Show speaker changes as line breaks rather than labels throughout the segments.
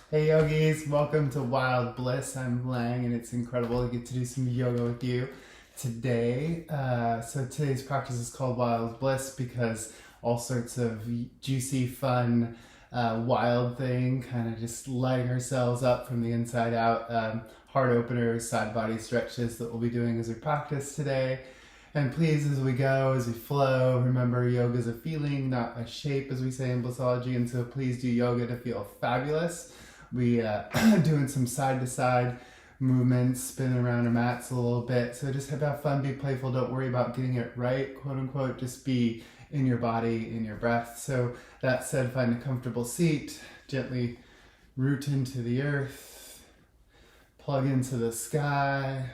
Hey yogis, welcome to Wild Bliss. I'm Lang and it's incredible to get to do some yoga with you today. So today's practice is called Wild Bliss because all sorts of juicy, fun, wild thing, kind of just lighting ourselves up from the inside out. Heart openers, side body stretches that we'll be doing as we practice today. And please, as we go, as we flow, remember yoga is a feeling, not a shape, as we say in Blissology. And so please do yoga to feel fabulous. We doing some side to side movements, spinning around our mats a little bit. So just have fun, be playful. Don't worry about getting it right, quote unquote. Just be in your body, in your breath. So that said, find a comfortable seat, gently root into the earth, plug into the sky,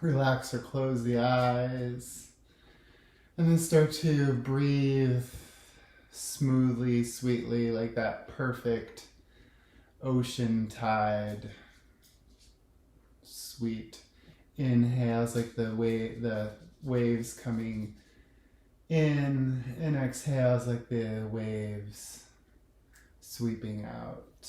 relax or close the eyes, and then start to breathe smoothly, sweetly, like that perfect ocean tide, sweet inhales, like the waves coming in, and exhales like the waves sweeping out.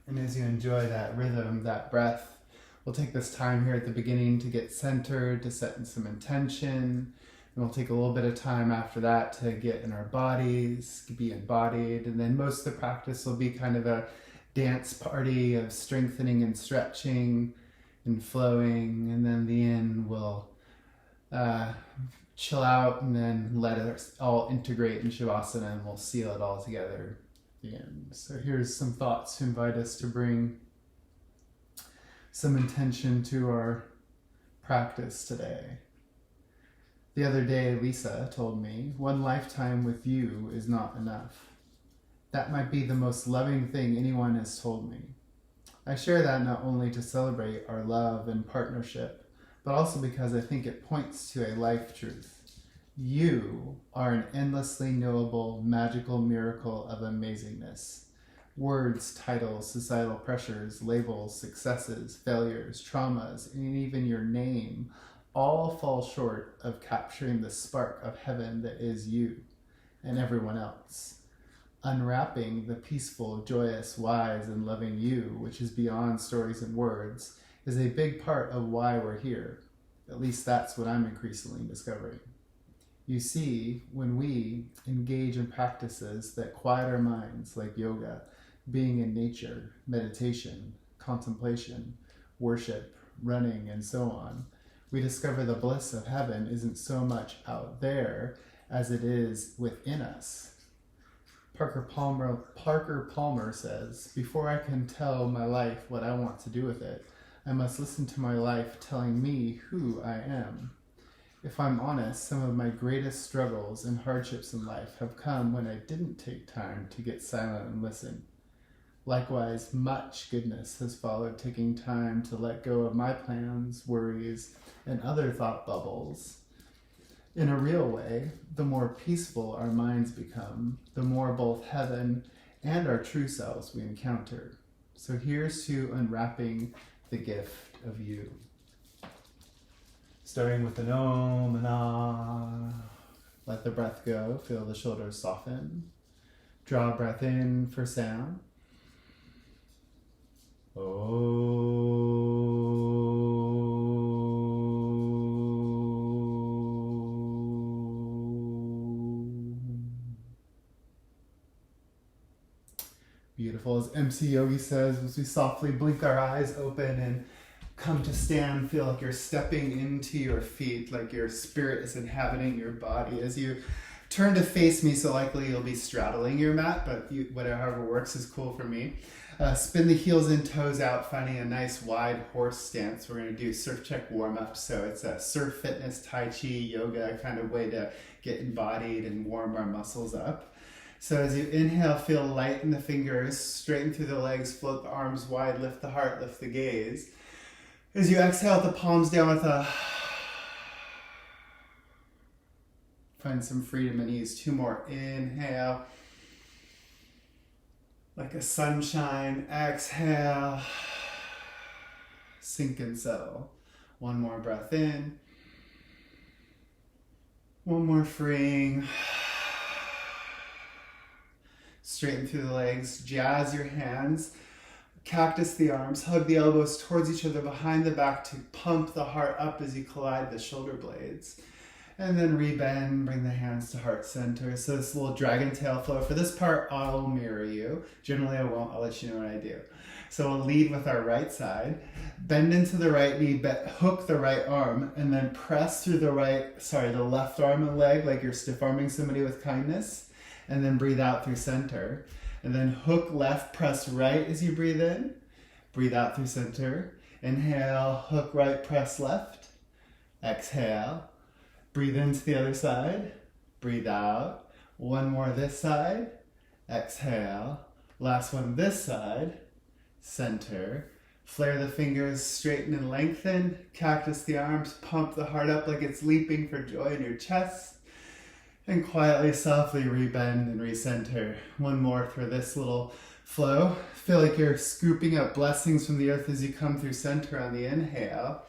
And as you enjoy that rhythm, that breath, we'll take this time here at the beginning to get centered, to set in some intention. And we'll take a little bit of time after that to get in our bodies, be embodied. And then most of the practice will be kind of a dance party of strengthening and stretching and flowing. And then the end will chill out and then let us all integrate in Shavasana, and we'll seal it all together at the end. So here's some thoughts to invite us to bring some intention to our practice today. The other day, Lisa told me, "One lifetime with you is not enough." That might be the most loving thing anyone has told me. I share that not only to celebrate our love and partnership, but also because I think it points to a life truth. You are an endlessly knowable, magical miracle of amazingness. Words, titles, societal pressures, labels, successes, failures, traumas, and even your name all fall short of capturing the spark of heaven that is you and everyone else. Unwrapping the peaceful, joyous, wise, and loving you, which is beyond stories and words, is a big part of why we're here. At least that's what I'm increasingly discovering. You see, when we engage in practices that quiet our minds, like yoga, being in nature, meditation, contemplation, worship, running, and so on, we discover the bliss of heaven isn't so much out there as it is within us. Parker Palmer says, "Before I can tell my life what I want to do with it, I must listen to my life telling me who I am." If I'm honest, some of my greatest struggles and hardships in life have come when I didn't take time to get silent and listen. Likewise, much goodness has followed taking time to let go of my plans, worries, and other thought bubbles. In a real way, the more peaceful our minds become, the more both heaven and our true selves we encounter. So here's to unwrapping the gift of you. Starting with an Om and Ah. Let the breath go, feel the shoulders soften. Draw a breath in for sound. Beautiful. As MC Yogi says, as we softly blink our eyes open and come to stand, feel like you're stepping into your feet, like your spirit is inhabiting your body. As you turn to face me, so likely you'll be straddling your mat, but whatever works is cool for me. Spin the heels and toes out, finding a nice wide horse stance. We're going to do surf check warm up. So it's a surf fitness, tai chi, yoga kind of way to get embodied and warm our muscles up. So as you inhale, feel light in the fingers, straighten through the legs, float the arms wide, lift the heart, lift the gaze. As you exhale, the palms down with a... Find some freedom and ease. Two more. Inhale. Like a sunshine. Exhale. Sink and settle. One more breath in. One more freeing. Straighten through the legs. Jazz your hands. Cactus the arms, hug the elbows towards each other behind the back to pump the heart up as you collide the shoulder blades. And then rebend, bring the hands to heart center. So this little dragon tail flow. For this part, I'll mirror you. Generally I won't, I'll let you know what I do. So we'll lead with our right side, bend into the right knee, hook the right arm, and then press through the left arm and leg like you're stiff arming somebody with kindness. And then breathe out through center. And then hook left, press right as you breathe in. Breathe out through center. Inhale, hook right, press left. Exhale. Breathe into the other side. Breathe out. One more this side. Exhale. Last one this side. Center. Flare the fingers, straighten and lengthen. Cactus the arms, pump the heart up like it's leaping for joy in your chest. And quietly, softly rebend and recenter. One more for this little flow. Feel like you're scooping up blessings from the earth as you come through center on the inhale.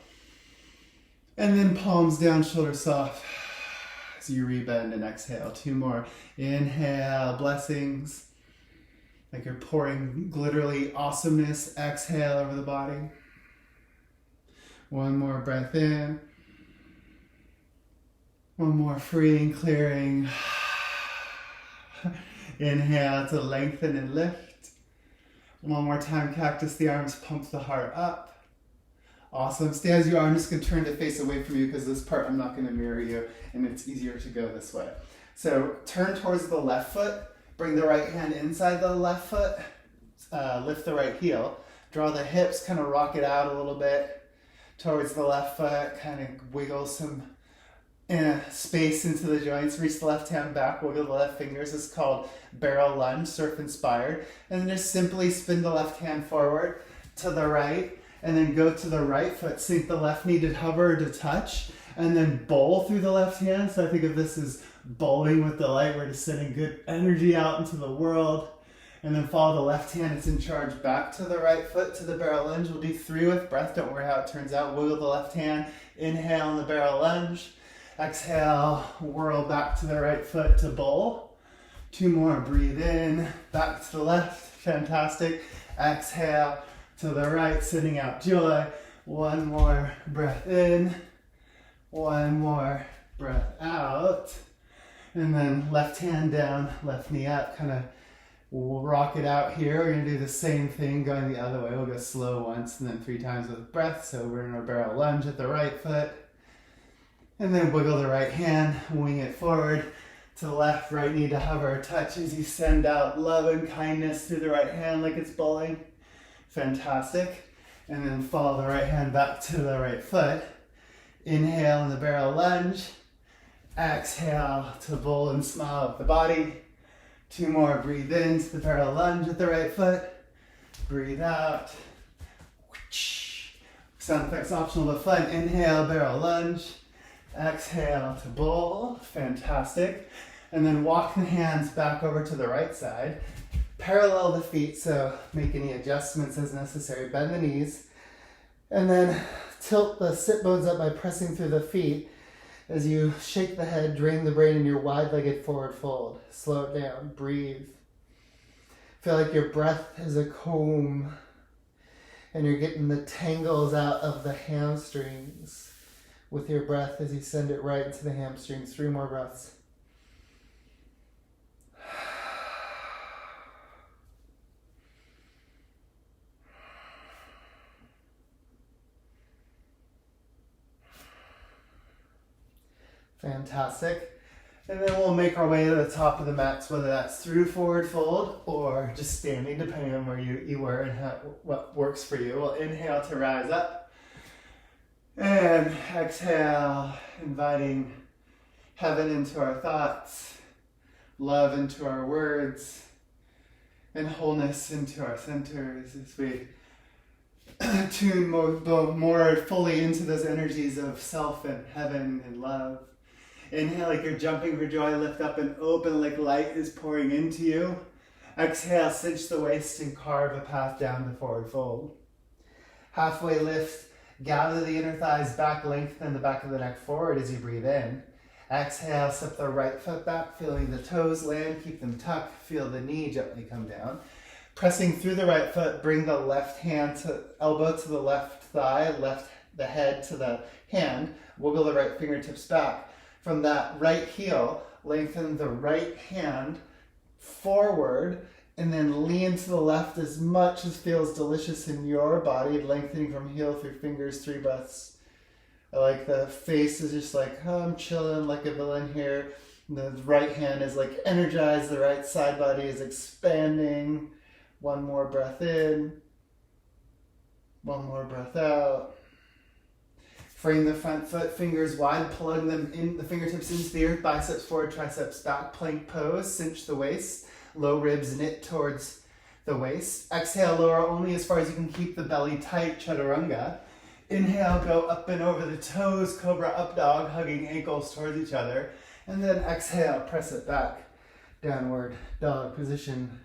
And then palms down, shoulders soft as you rebend and exhale. Two more. Inhale, blessings. Like you're pouring glitterly awesomeness. Exhale over the body. One more breath in. One more, freeing, clearing. Inhale to lengthen and lift. One more time, cactus the arms, pump the heart up. Awesome. Stay as you are. I'm just going to turn to face away from you because this part I'm not going to mirror you and it's easier to go this way. So turn towards the left foot. Bring the right hand inside the left foot. Lift the right heel. Draw the hips, kind of rock it out a little bit towards the left foot. Kind of wiggle some space into the joints. Reach the left hand back, wiggle the left fingers. It's called barrel lunge, surf inspired. And then just simply spin the left hand forward to the right, and then go to the right foot. Sink the left knee to hover or to touch, and then bowl through the left hand. So I think of this as bowling with delight. We're just sending good energy out into the world. And then follow the left hand, it's in charge, back to the right foot to the barrel lunge. We'll do 3 with breath. Don't worry how it turns out. Wiggle the left hand, inhale in the barrel lunge. Exhale, whirl back to the right foot to bowl. 2 more, breathe in, back to the left, fantastic. Exhale to the right, sending out joy. 1 more breath in, 1 more breath out. And then left hand down, left knee up, kind of rock it out here. We're gonna do the same thing going the other way. We'll go slow once and then 3 times with breath. So we're in our barrel lunge at the right foot. And then wiggle the right hand, wing it forward to the left, right knee to hover or touch as you send out love and kindness through the right hand like it's bowling. Fantastic. And then follow the right hand back to the right foot. Inhale in the barrel lunge. Exhale to bowl and smile up the body. 2 more, breathe in to the barrel lunge at the right foot. Breathe out. Sound effects optional but fun. Inhale, barrel lunge. Exhale to bowl, fantastic. And then walk the hands back over to the right side. Parallel the feet, so make any adjustments as necessary. Bend the knees. And then tilt the sit bones up by pressing through the feet. As you shake the head, drain the brain in your wide-legged forward fold. Slow it down, breathe. Feel like your breath is a comb and you're getting the tangles out of the hamstrings with your breath as you send it right into the hamstrings. 3 more breaths. Fantastic. And then we'll make our way to the top of the mats, whether that's through forward fold or just standing, depending on where you were and what works for you. We'll inhale to rise up. And exhale, inviting heaven into our thoughts, love into our words, and wholeness into our centers as we tune more fully into those energies of self and heaven and love. Inhale like you're jumping for joy, lift up and open like light is pouring into you. Exhale, cinch the waist and carve a path down to forward fold. Halfway lift. Gather the inner thighs back, lengthen the back of the neck forward as you breathe in. Exhale, step the right foot back, feeling the toes land, keep them tucked, feel the knee gently come down. Pressing through the right foot, bring the left hand to elbow to the left thigh, the head to the hand. Wiggle the right fingertips back. From that right heel, lengthen the right hand forward and then lean to the left as much as feels delicious in your body, lengthening from heel through fingers, 3 breaths. I like the face is just like, oh, I'm chilling like a villain here. And the right hand is like energized, the right side body is expanding. 1 more breath in, 1 more breath out. Frame the front foot, fingers wide, plug them in, the fingertips into the earth, biceps forward, triceps back, plank pose, cinch the waist, low ribs knit towards the waist. Exhale, lower only as far as you can keep the belly tight, chaturanga. Inhale, go up and over the toes, cobra up dog, hugging ankles towards each other. And then exhale, press it back, downward dog position.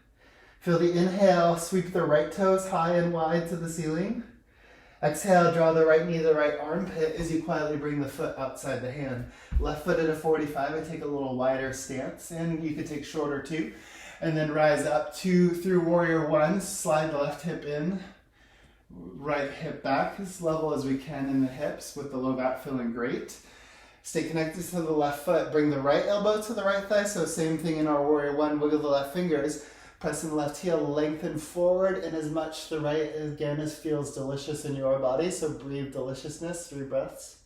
Feel the inhale, sweep the right toes high and wide to the ceiling. Exhale, draw the right knee, the right armpit as you quietly bring the foot outside the hand. Left foot at a 45, I take a little wider stance, and you could take shorter too. And then rise up 2 through warrior 1, slide the left hip in, right hip back as level as we can in the hips with the low back feeling great. Stay connected to the left foot, bring the right elbow to the right thigh, so same thing in our warrior 1, wiggle the left fingers. Pressing the left heel, lengthen forward and as much the right again as feels delicious in your body. So breathe deliciousness, 3 breaths.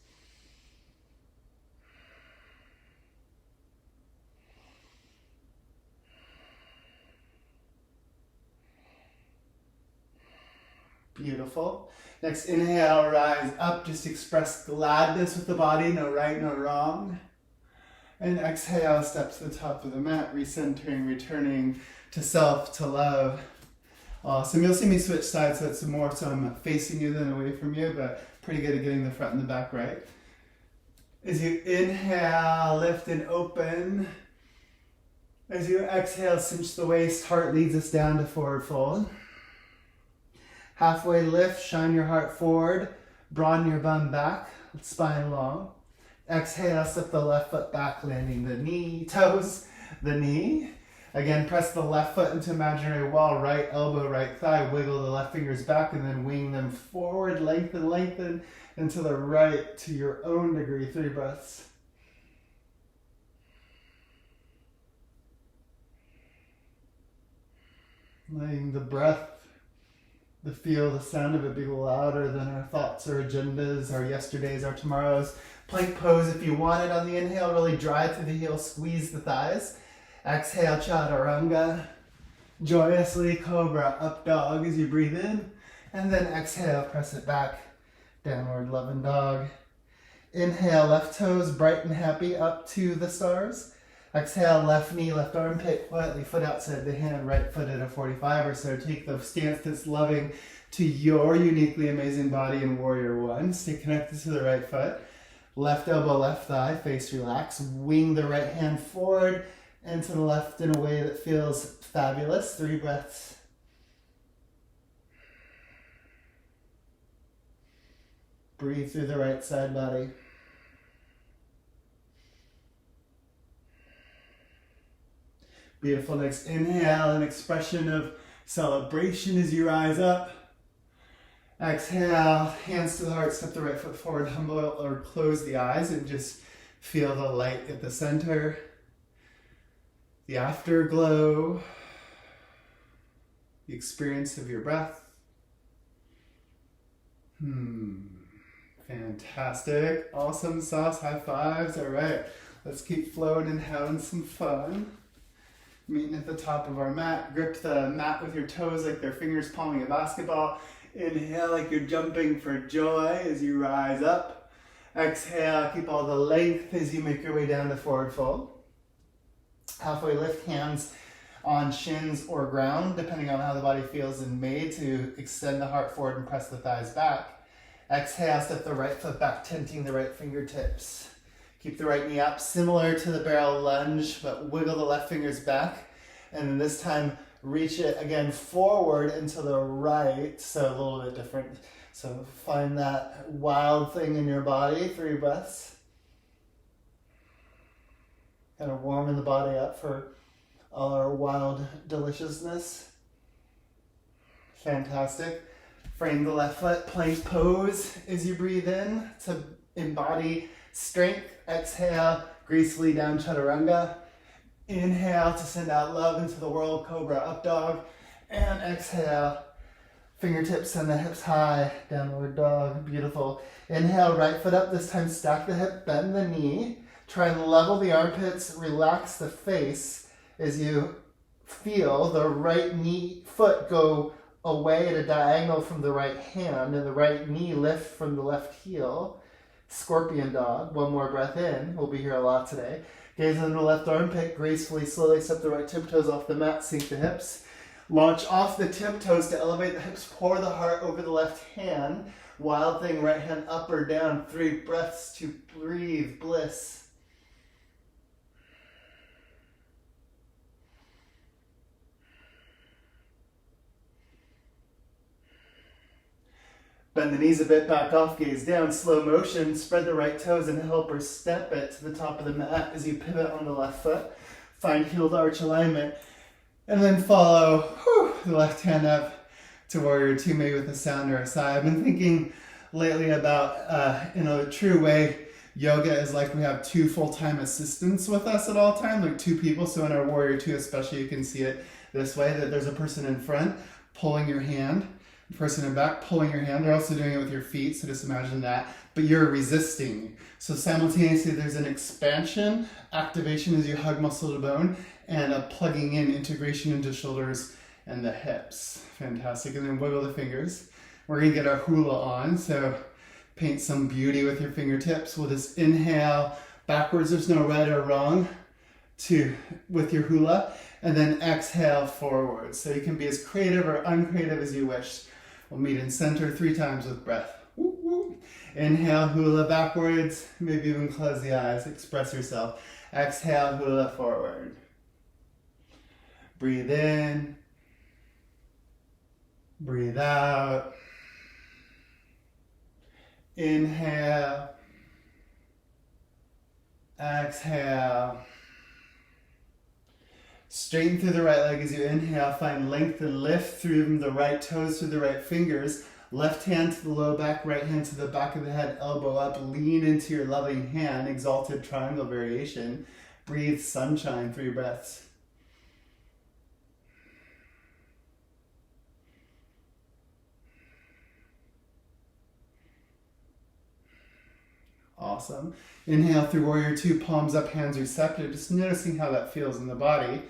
Beautiful. Next inhale, rise up, just express gladness with the body, no right, no wrong. And exhale, step to the top of the mat, recentering, returning to self, to love. Awesome. You'll see me switch sides, so it's more so I'm facing you than away from you, but pretty good at getting the front and the back right. As you inhale, lift and open. As you exhale, cinch the waist, heart leads us down to forward fold. Halfway lift, shine your heart forward, broaden your bum back, spine long. Exhale, step the left foot back, landing the knee, toes, the knee. Again, press the left foot into imaginary wall, right elbow, right thigh, wiggle the left fingers back and then wing them forward, lengthen, lengthen, and to the right to your own degree, 3 breaths. Letting the breath, the feel, the sound of it be louder than our thoughts or agendas, our yesterdays, our tomorrows. Plank pose if you want it on the inhale, really drive through the heel, squeeze the thighs. Exhale, chaturanga. Joyously, cobra, up dog as you breathe in. And then exhale, press it back, downward loving dog. Inhale, left toes, bright and happy, up to the stars. Exhale, left knee, left armpit, quietly foot outside the hand, right foot at a 45 or so. Take the stance that's loving to your uniquely amazing body in warrior 1. Stay connected to the right foot. Left elbow, left thigh, face relax. Wing the right hand forward and to the left in a way that feels fabulous. 3 breaths. Breathe through the right side body. Beautiful. Next inhale, an expression of celebration as you rise up. Exhale, hands to the heart, step the right foot forward, humble or close the eyes and just feel the light at the center. The afterglow, the experience of your breath. Fantastic. Awesome sauce. High fives. All right. Let's keep flowing and having some fun. Meeting at the top of our mat. Grip the mat with your toes like they're fingers palming a basketball. Inhale like you're jumping for joy as you rise up. Exhale, keep all the length as you make your way down to forward fold. Halfway lift, hands on shins or ground, depending on how the body feels and made, to extend the heart forward and press the thighs back. Exhale, step the right foot back, tenting the right fingertips. Keep the right knee up, similar to the barrel lunge, but wiggle the left fingers back. And then this time, reach it again forward and to the right, so a little bit different. So find that wild thing in your body, 3 breaths. Kind of warming the body up for all our wild deliciousness. Fantastic. Frame the left foot, plank pose as you breathe in to embody strength. Exhale, gracefully down chaturanga. Inhale to send out love into the world, cobra up dog. And exhale, fingertips send the hips high, downward dog, beautiful. Inhale, right foot up, this time stack the hip, bend the knee. Try and level the armpits, relax the face as you feel the right knee, foot go away at a diagonal from the right hand and the right knee lift from the left heel. Scorpion dog. One more breath in. We'll be here a lot today. Gaze into the left armpit. Gracefully, slowly step the right tiptoes off the mat. Sink the hips. Launch off the tiptoes to elevate the hips. Pour the heart over the left hand. Wild thing, right hand up or down. 3 breaths to breathe. Bliss. Bend the knees a bit, back off, gaze down, slow motion, spread the right toes and help or step it to the top of the mat as you pivot on the left foot. Find heel to arch alignment. And then follow the left hand up to warrior 2, maybe with a sound or a sigh. I've been thinking lately about, in a true way, yoga is like we have 2 full-time assistants with us at all times, like 2 people. So in our warrior 2 especially, you can see it this way, that there's a person in front pulling your hand, person in back pulling your hand. They're also doing it with your feet, so just imagine that, but you're resisting. So simultaneously there's an expansion, activation as you hug muscle to bone, and a plugging in, integration into shoulders and the hips. Fantastic. And then wiggle the fingers. We're gonna get our hula on, so paint some beauty with your fingertips. We'll just inhale backwards, there's no right or wrong with your hula, and then exhale forward. So you can be as creative or uncreative as you wish. We'll meet in center 3 times with breath. Woo, woo. Inhale, hula backwards. Maybe even close the eyes. Express yourself. Exhale, hula forward. Breathe in. Breathe out. Inhale. Exhale. Straighten through the right leg as you inhale. Find length and lift through the right toes to the right fingers. Left hand to the low back, right hand to the back of the head, elbow up. Lean into your loving hand, exalted triangle variation. Breathe sunshine, 3 breaths. Awesome. Inhale through warrior 2, palms up, hands receptive. Just noticing how that feels in the body.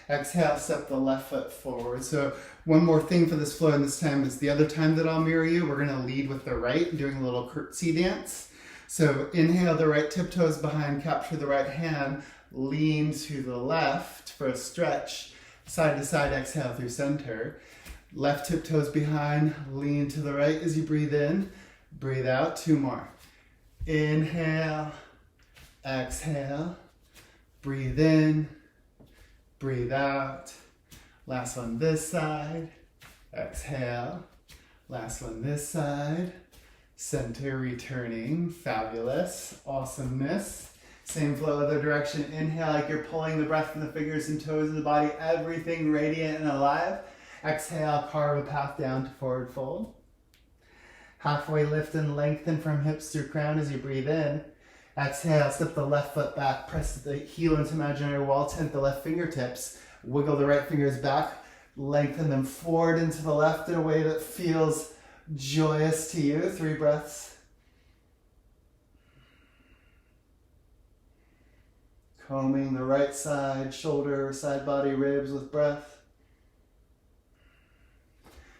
Exhale, step the left foot forward. So one more thing for this flow, and this time is the other time that I'll mirror you. We're going to lead with the right, doing a little curtsy dance. So inhale, the right tiptoes behind, capture the right hand, lean to the left for a stretch. Side to side, exhale through center. Left tiptoes behind, lean to the right as you breathe in. Breathe out, 2 more. Inhale, exhale, breathe in, breathe out. Last one this side, exhale. Last one this side, center returning, fabulous, awesomeness. Same flow other direction, inhale like you're pulling the breath from the fingers and toes of the body, everything radiant and alive. Exhale, carve a path down to forward fold. Halfway lift and lengthen from hips through crown as you breathe in. Exhale, step the left foot back, press the heel into imaginary wall, tent the left fingertips, wiggle the right fingers back, lengthen them forward into the left in a way that feels joyous to you. 3 breaths. Combing the right side, shoulder, side body, ribs with breath.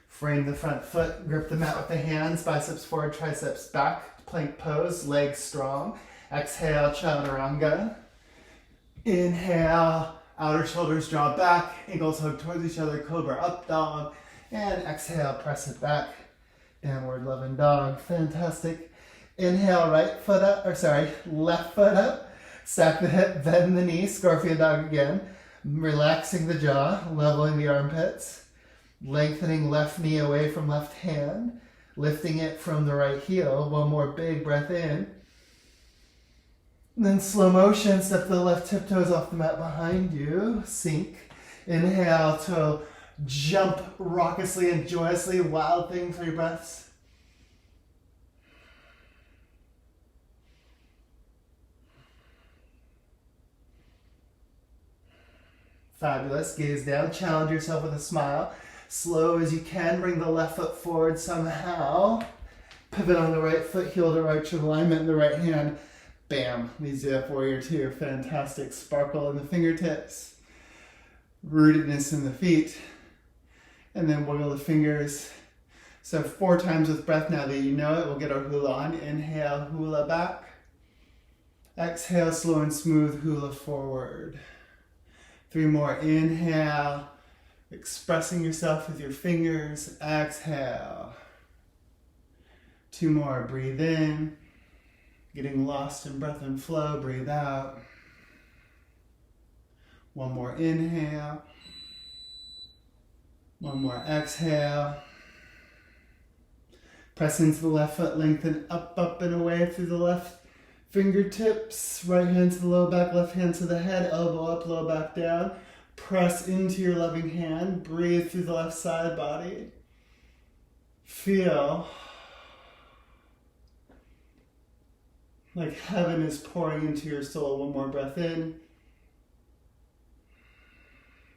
Frame the front foot, grip the mat with the hands, biceps forward, triceps back, plank pose, legs strong. Exhale, chaturanga. Inhale, outer shoulders draw back, ankles hug towards each other, cobra up dog. And exhale, press it back, downward loving dog. Fantastic. Inhale, left foot up, stack the hip, bend the knee, scorpion dog again. Relaxing the jaw, leveling the armpits. Lengthening left knee away from left hand, lifting it from the right heel. 1 more big breath in. And then slow motion, step the left tiptoes off the mat behind you. Sink. Inhale to
jump raucously and joyously, wild thing for your breaths. Fabulous. Gaze down. Challenge yourself with a smile. Slow as you can. Bring the left foot forward somehow. Pivot on the right foot. Heel to right shoulder alignment in the right hand. Bam. Leads you up, warrior two. Fantastic. Sparkle in the fingertips. Rootedness in the feet. And then wiggle the fingers. So 4 times with breath now that you know it. We'll get our hula on. Inhale, hula back. Exhale, slow and smooth, hula forward. 3 more. Inhale, expressing yourself with your fingers. Exhale. 2 more. Breathe in. Getting lost in breath and flow. Breathe out. 1 more. Inhale. 1 more. Exhale. Press into the left foot. Lengthen up, up, and away through the left fingertips, right hand to the low back, left hand to the head, elbow up, low back down. Press into your loving hand. Breathe through the left side body. Feel like heaven is pouring into your soul. 1 more breath in.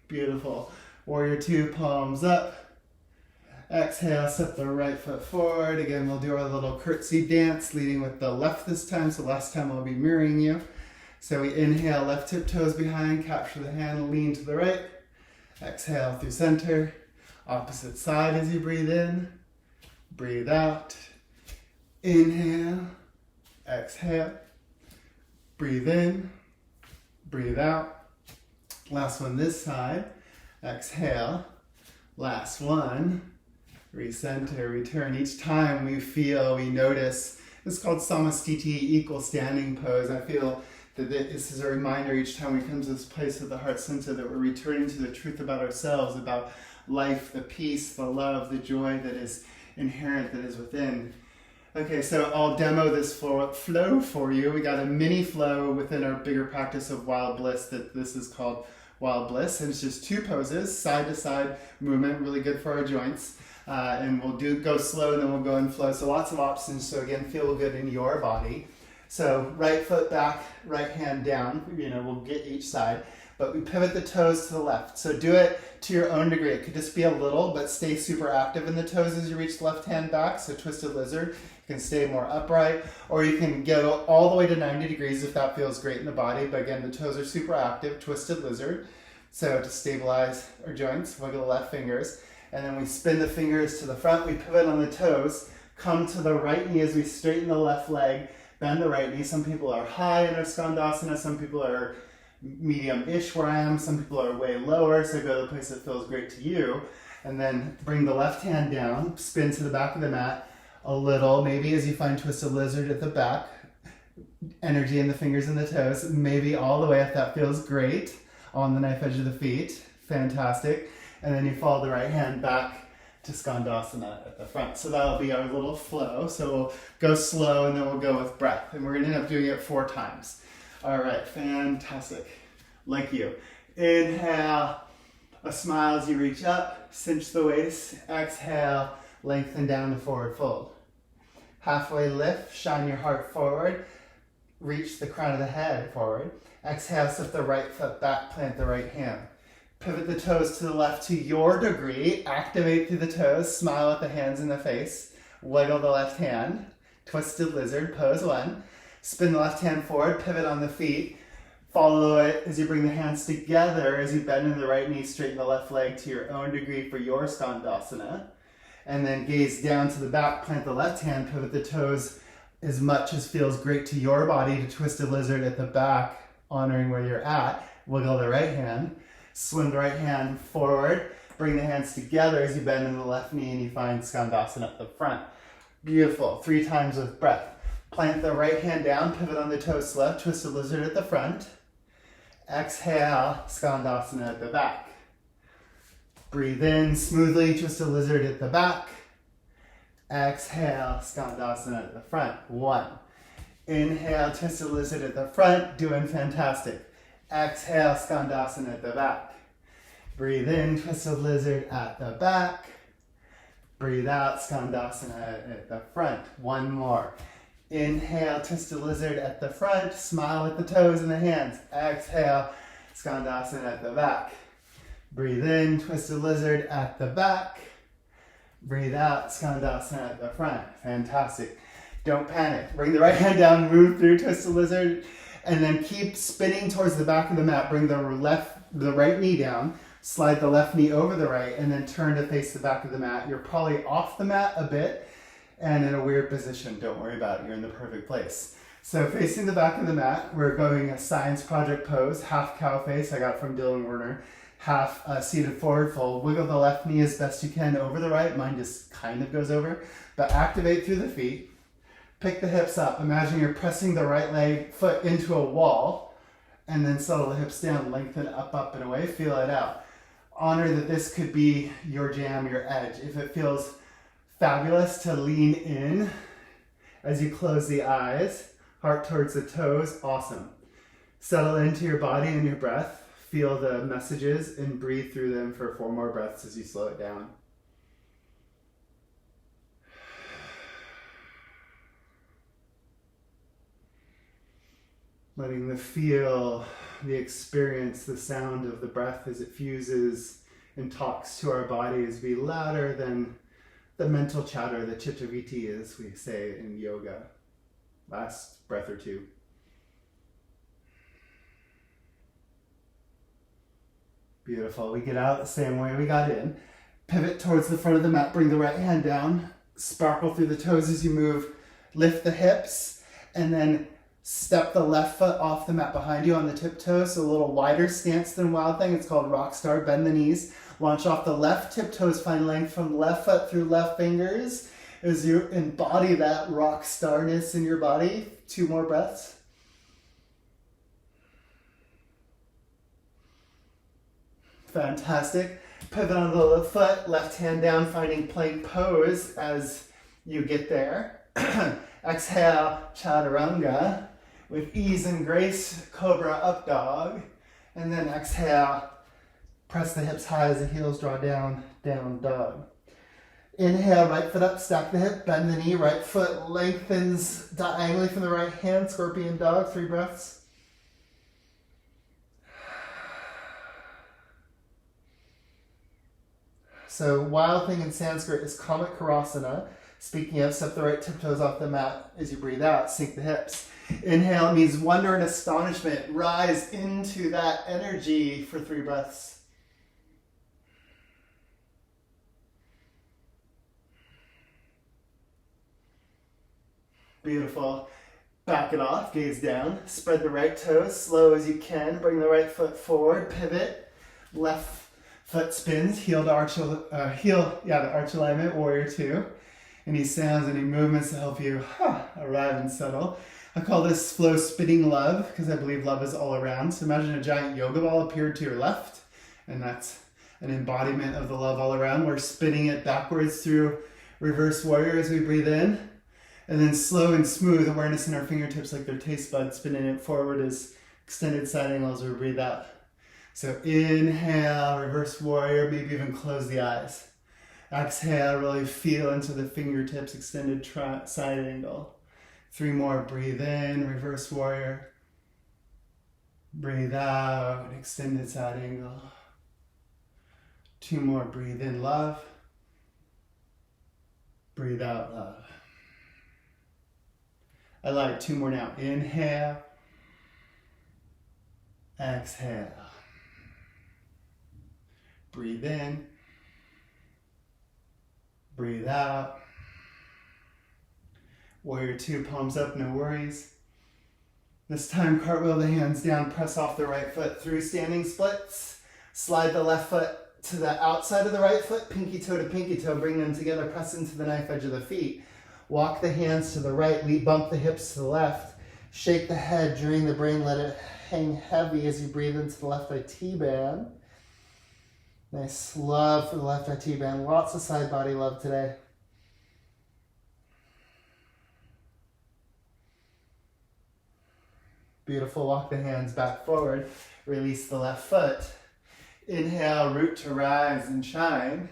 Beautiful. Warrior two, palms up. Exhale, step the right foot forward. Again, we'll do our little curtsy dance, leading with the left this time. So last time I'll be mirroring you. So we inhale, left tip toes behind, capture the hand, lean to the right. Exhale through center. Opposite side as you breathe in. Breathe out. Inhale. Exhale. Breathe in. Breathe out. Last one this side. Exhale. Last one. Recenter, return. Each time we feel, we notice. This is called Samastiti, equal standing pose. I feel that this is a reminder each time we come to this place of the heart center that we're returning to the truth about ourselves, about life, the peace, the love, the joy that is inherent, that is within. Okay, so I'll demo this flow for you. We got a mini flow within our bigger practice of Wild Bliss that this is called Wild Bliss. And it's just 2 poses, side to side movement, really good for our joints. And we'll go slow and then we'll go in flow. So lots of options. So again, feel good in your body. So right foot back, right hand down. We'll get each side. But we pivot the toes to the left. So do it to your own degree. It could just be a little, but stay super active in the toes as you reach the left hand back. So twisted lizard. You can stay more upright. Or you can go all the way to 90 degrees if that feels great in the body. But again, the toes are super active. Twisted lizard. So to stabilize our joints, wiggle the left fingers. And then we spin the fingers to the front. We pivot on the toes. Come to the right knee as we straighten the left leg. Bend the right knee. Some people are high in our skandasana. Some people are medium-ish where I am. Some people are way lower. So go to the place that feels great to you. And then bring the left hand down. Spin to the back of the mat a little. Maybe as you find twisted lizard at the back. Energy in the fingers and the toes. Maybe all the way if that feels great. On the knife edge of the feet. Fantastic. And then you follow the right hand back to Skandasana at the front. So that'll be our little flow. So we'll go slow and then we'll go with breath. And we're going to end up doing it 4 times. All right, fantastic. Like you. Inhale, a smile as you reach up, cinch the waist. Exhale, lengthen down to forward fold. Halfway lift, shine your heart forward. Reach the crown of the head forward. Exhale, step the right foot back, plant the right hand. Pivot the toes to the left to your degree. Activate through the toes. Smile at the hands in the face. Wiggle the left hand. Twisted lizard, pose 1. Spin the left hand forward. Pivot on the feet. Follow it as you bring the hands together. As you bend in the right knee, straighten the left leg to your own degree for your Skandasana. And then gaze down to the back. Plant the left hand. Pivot the toes as much as feels great to your body to Twisted Lizard at the back, honoring where you're at. Wiggle the right hand. Swing the right hand forward. Bring the hands together as you bend in the left knee and you find Skandasana at the front. Beautiful. 3 times with breath. Plant the right hand down. Pivot on the toes left. Twisted Lizard at the front. Exhale. Skandasana at the back. Breathe in smoothly. Twisted Lizard at the back. Exhale. Skandasana at the front. 1. Inhale. Twisted Lizard at the front. Doing fantastic. Exhale, Skandasana at the back. Breathe in, twisted lizard at the back. Breathe out, skandasana at the front. One more. Inhale, twisted lizard at the front. Smile with the toes and the hands. Exhale, skandasana at the back. Breathe in, twisted lizard at the back. Breathe out, skandasana at the front. Fantastic. Don't panic. Bring the right hand down, move through twisted lizard, and then keep spinning towards the back of the mat. Bring the right knee down, slide the left knee over the right, and then turn to face the back of the mat. You're probably off the mat a bit and in a weird position. Don't worry about it. You're in the perfect place. So facing the back of the mat, we're going a science project pose, half cow face. I got from Dylan Werner. Half seated forward fold. Wiggle the left knee as best you can over the right. Mine just kind of goes over. But activate through the feet. Pick the hips up. Imagine you're pressing the right leg foot into a wall. And then settle the hips down. Lengthen up and away. Feel it out. Honor that this could be your jam, your edge. If it feels fabulous to lean in as you close the eyes. Heart towards the toes. Awesome. Settle into your body and your breath. Feel the messages and breathe through them for 4 more breaths as you slow it down. Letting the feel, the experience, the sound of the breath as it fuses and talks to our bodies be louder than the mental chatter, the chittaviti, as we say in yoga. Last breath or two. Beautiful. We get out the same way we got in. Pivot towards the front of the mat. Bring the right hand down. Sparkle through the toes as you move. Lift the hips. And then step the left foot off the mat behind you on the tiptoes. So a little wider stance than Wild Thing. It's called Rock Star. Bend the knees. Launch off the left tiptoes. Find length from left foot through left fingers. As you embody that rock starness in your body. 2 more breaths. Fantastic. Pivot on the left foot, left hand down, finding plank pose as you get there. Exhale, chaturanga. With ease and grace, cobra up dog. And then exhale, press the hips high as the heels draw down, down dog. Inhale, right foot up, stack the hip, bend the knee, right foot lengthens diagonally from the right hand, scorpion dog, 3 breaths. So Wild Thing in Sanskrit is Kamat Karasana. Speaking of, step the right tiptoes off the mat as you breathe out, sink the hips. Inhale means wonder and astonishment. Rise into that energy for 3 breaths. Beautiful. Back it off, gaze down. Spread the right toes, slow as you can. Bring the right foot forward, pivot. Left foot spins, heel to arch, the arch alignment, warrior 2. Any sounds, any movements to help you arrive and settle. I call this flow spinning love because I believe love is all around. So imagine a giant yoga ball appeared to your left, and that's an embodiment of the love all around. We're spinning it backwards through reverse warrior as we breathe in. And then slow and smooth awareness in our fingertips like they're taste buds, spinning it forward as extended side angles as we breathe out. So inhale, reverse warrior, maybe even close the eyes. Exhale, really feel into the fingertips, extended side angle. 3 more, breathe in, reverse warrior. Breathe out, extended side angle. 2 more, breathe in, love. Breathe out, love. I like 2 more now. Inhale. Exhale. Breathe in. Breathe out. Warrior 2, palms up, no worries. This time, cartwheel the hands down, press off the right foot through standing splits. Slide the left foot to the outside of the right foot, pinky toe to pinky toe, bring them together, press into the knife edge of the feet. Walk the hands to the right, bump the hips to the left. Shake the head, drain the brain, let it hang heavy as you breathe into the left IT band. Nice love for the left IT band. Lots of side body love today. Beautiful. Walk the hands back forward. Release the left foot. Inhale, root to rise and shine.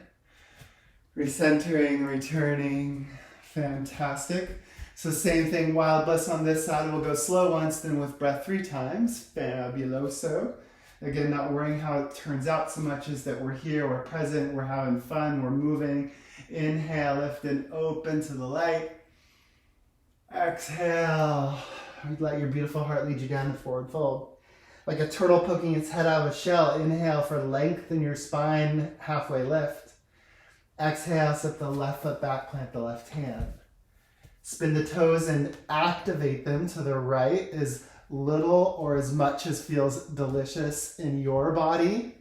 Recentering, returning. Fantastic. So same thing, wild bliss on this side. We'll go slow once, then with breath 3 times. Fabuloso. Again, not worrying how it turns out so much as that we're here, we're present, we're having fun, we're moving. Inhale, lift and open to the light. Exhale. Let your beautiful heart lead you down to forward fold. Like a turtle poking its head out of a shell. Inhale for length in your spine, halfway lift. Exhale, step the left foot back, plant the left hand. Spin the toes and activate them to the right as little or as much as feels delicious in your body.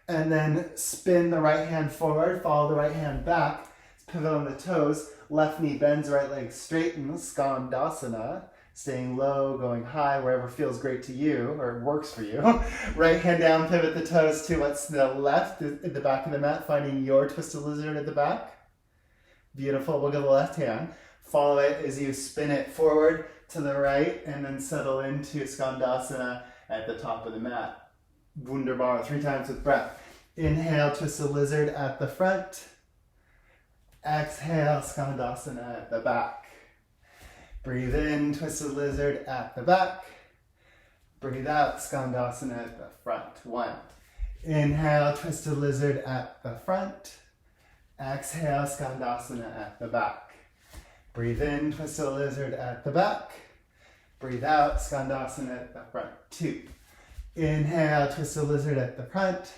And then spin the right hand forward, follow the right hand back. Pivot on the toes, left knee bends, right leg straightens, Skandasana. Staying low, going high, wherever feels great to you or works for you. Right hand down, pivot the toes to what's the left at the back of the mat, finding your twisted lizard at the back. Beautiful, wiggle the left hand. Follow it as you spin it forward to the right and then settle into Skandasana at the top of the mat. Wunderbar, 3 times with breath. Inhale, twisted lizard at the front. Exhale, Skandasana at the back. Breathe in, twisted lizard at the back. Breathe out, Skandasana at the front. 1. Inhale, twisted lizard at the front. Exhale, Skandasana at the back. Breathe in, twisted lizard at the back. Breathe out, Skandasana at the front. 2. Inhale, twisted lizard at the front.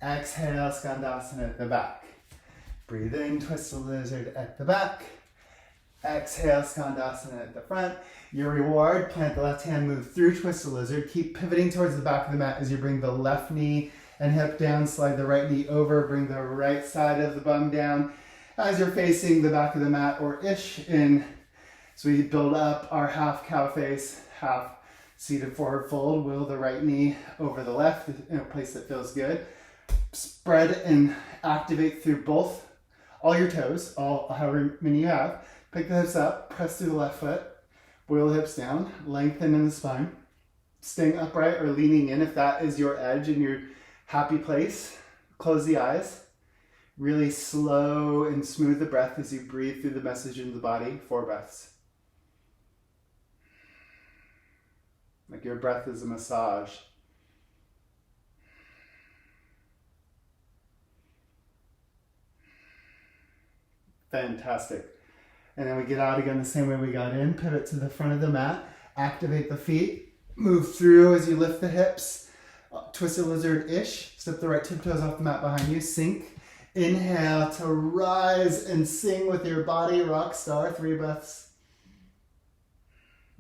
Exhale, Skandasana at the back. Breathe in, twisted lizard at the back. Exhale, Skandasana at the front. Your reward, plant the left hand, move through twisted lizard. Keep pivoting towards the back of the mat as you bring the left knee and hip down. Slide the right knee over. Bring the right side of the bum down as you're facing the back of the mat or ish in. So we build up our half cow face, half seated forward fold. Wheel the right knee over the left in a place that feels good. Spread and activate through all your toes, however many you have. Pick the hips up, press through the left foot, wheel the hips down, lengthen in the spine. Staying upright or leaning in if that is your edge and your happy place. Close the eyes. Really slow and smooth the breath as you breathe through the message into the body. 4 breaths. Like your breath is a massage. Fantastic. And then we get out again the same way we got in. Pivot to the front of the mat. Activate the feet. Move through as you lift the hips. Twisted lizard-ish. Step the right tiptoes off the mat behind you. Sink. Inhale to rise and sing with your body. Rock star. 3 breaths.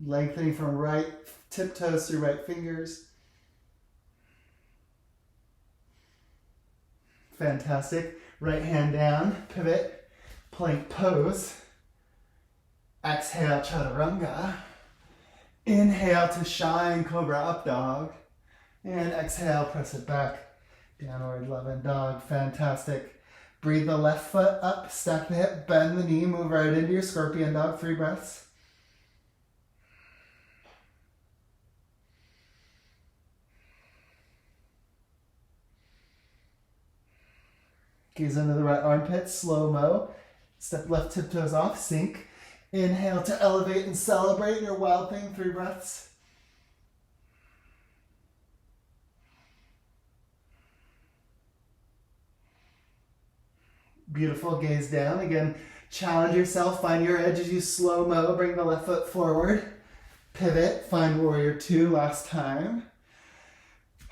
Lengthening from right tiptoes through right fingers. Fantastic. Right hand down. Pivot. Plank pose. Exhale, chaturanga. Inhale to shine, cobra up dog. And exhale, press it back. Downward loving dog. Fantastic. Breathe the left foot up, stack the hip, bend the knee, move right into your scorpion dog. 3 breaths. Gaze under the right armpit, slow-mo. Step left tiptoes off, sink. Inhale to elevate and celebrate your wild thing. 3 breaths. Beautiful, gaze down. Again, challenge yourself, find your edge as you slow-mo. Bring the left foot forward. Pivot, find warrior 2 last time.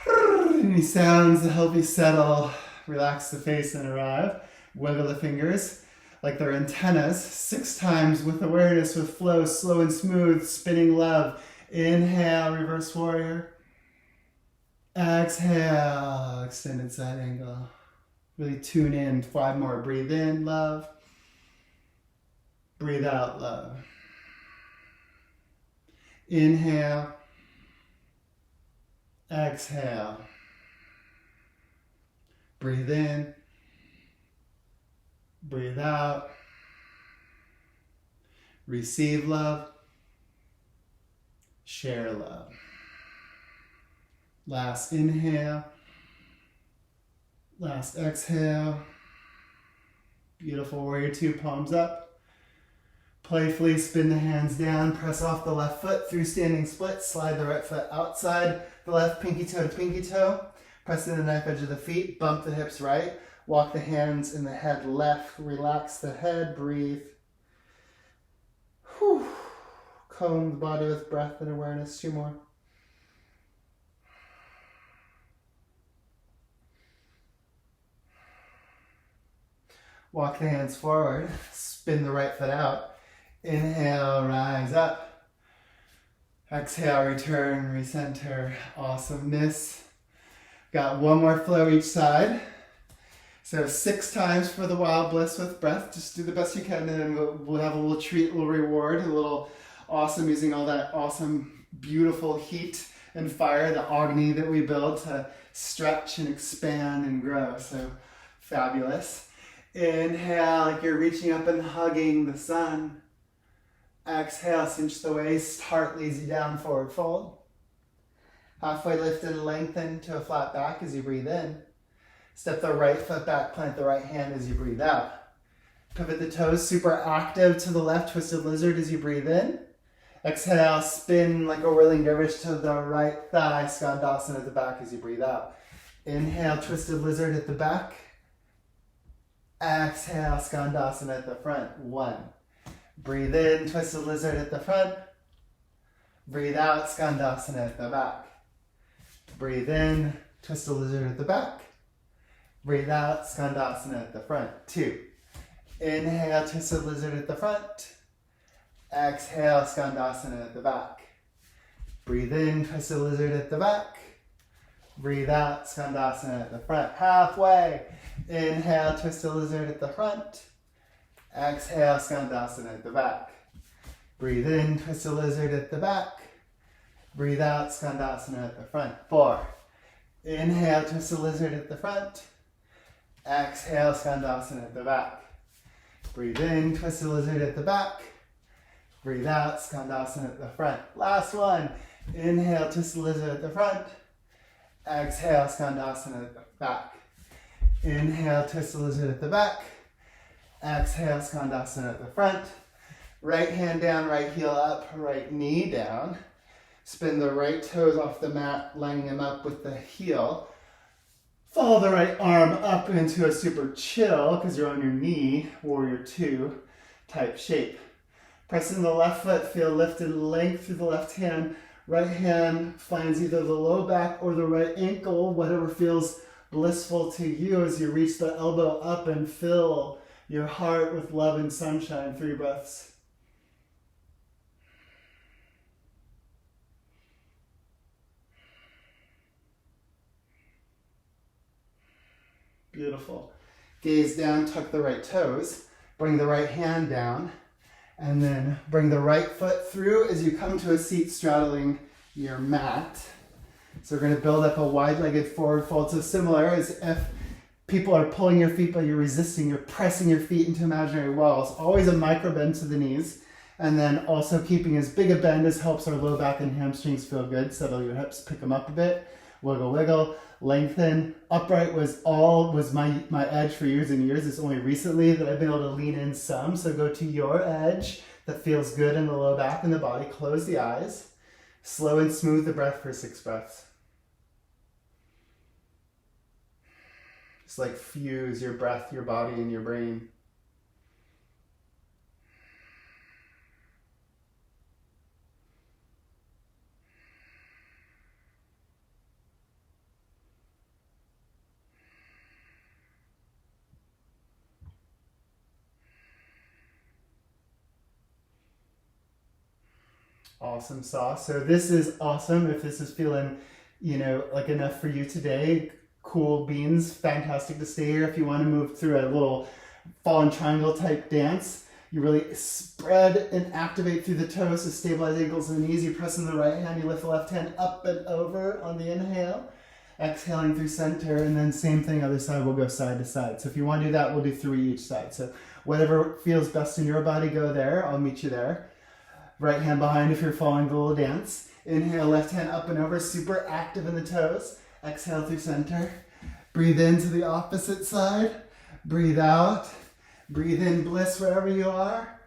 Any sounds to help you settle. Relax the face and arrive. Wiggle the fingers like they're antennas. 6 times with awareness, with flow, slow and smooth, spinning love. Inhale, reverse warrior. Exhale, extended side angle. Really tune in. 5 more. Breathe in, love. Breathe out, love. Inhale. Exhale. Breathe in. Breathe out. Receive love. Share love. Last inhale. Last exhale. Beautiful. Warrior two, palms up. Playfully spin the hands down, press off the left foot through standing split, slide the right foot outside the left pinky toe to pinky toe, press in the knife edge of the feet, bump the hips right, walk the hands in the head left, relax the head, breathe. Whew. Comb the body with breath and awareness. Two more. Walk the hands forward, spin the right foot out. Inhale, rise up. Exhale, return, recenter. Awesomeness. Got one more flow each side. So 6 times for the wild bliss with breath. Just do the best you can, and then we'll have a little treat, a little reward, a little awesome, using all that awesome, beautiful heat and fire, the Agni that we build to stretch and expand and grow. So fabulous. Inhale, like you're reaching up and hugging the sun. Exhale, cinch the waist, heart leads you down, forward fold. Halfway lift and lengthen to a flat back as you breathe in. Step the right foot back, plant the right hand as you breathe out. Pivot the toes, super active to the left, twisted lizard as you breathe in. Exhale, spin like a whirling dervish to the right thigh, Skandasana at the back as you breathe out. Inhale, twisted lizard at the back. Exhale, Skandasana at the front. 1. Breathe in, twisted lizard at the front. Breathe out, Skandasana at the back. Breathe in, twisted lizard at the back. Breathe out, Skandasana at the front. 2. Inhale, twisted lizard at the front. Exhale, Skandasana at the back. Breathe in, twisted lizard at the back. Breathe out, Skandasana at the front. Halfway. Inhale, twisted lizard at the front. Exhale, Skandasana at the back. Breathe in, twisted lizard at the back. Breathe out, Skandasana at the front. 4. Inhale, twisted lizard at the front. Exhale, Skandasana at the back. Breathe in, twisted lizard at the back. Breathe out, Skandasana at the front. Last one. Inhale, twisted lizard at the front. Exhale, Skandasana at the back. Inhale, twisted lizard at the back. Exhale, Skandasana at the front. Right hand down, right heel up, right knee down. Spin the right toes off the mat, lining them up with the heel. Follow the right arm up into a super chill, because you're on your knee, warrior two type shape. Pressing the left foot, feel lifted length through the left hand. Right hand finds either the low back or the right ankle, whatever feels blissful to you as you reach the elbow up and fill your heart with love and sunshine. 3 breaths. Beautiful. Gaze down, tuck the right toes, bring the right hand down, and then bring the right foot through as you come to a seat straddling your mat. So we're going to build up a wide-legged forward fold. So similar as if people are pulling your feet but you're resisting, you're pressing your feet into imaginary walls. Always a micro bend to the knees, and then also keeping as big a bend as helps our low back and hamstrings feel good. Settle your hips, pick them up a bit, wiggle, wiggle, lengthen. Upright was my edge for years and years. It's only recently that I've been able to lean in some. So go to your edge that feels good in the low back and the body. Close the eyes. Slow and smooth the breath for 6 breaths. Just like fuse your breath, your body, and your brain. Awesome sauce. So this is awesome. If this is feeling, like enough for you today, cool beans, fantastic to stay here. If you want to move through a little fallen triangle type dance, you really spread and activate through the toes to stabilize ankles and knees. You press in the right hand, you lift the left hand up and over on the inhale, exhaling through center, and then same thing, other side, we'll go side to side. So if you want to do that, we'll do 3 each side. So whatever feels best in your body, go there. I'll meet you there. Right hand behind if you're following the little dance. Inhale, left hand up and over, super active in the toes. Exhale through center. Breathe into the opposite side. Breathe out. Breathe in bliss wherever you are.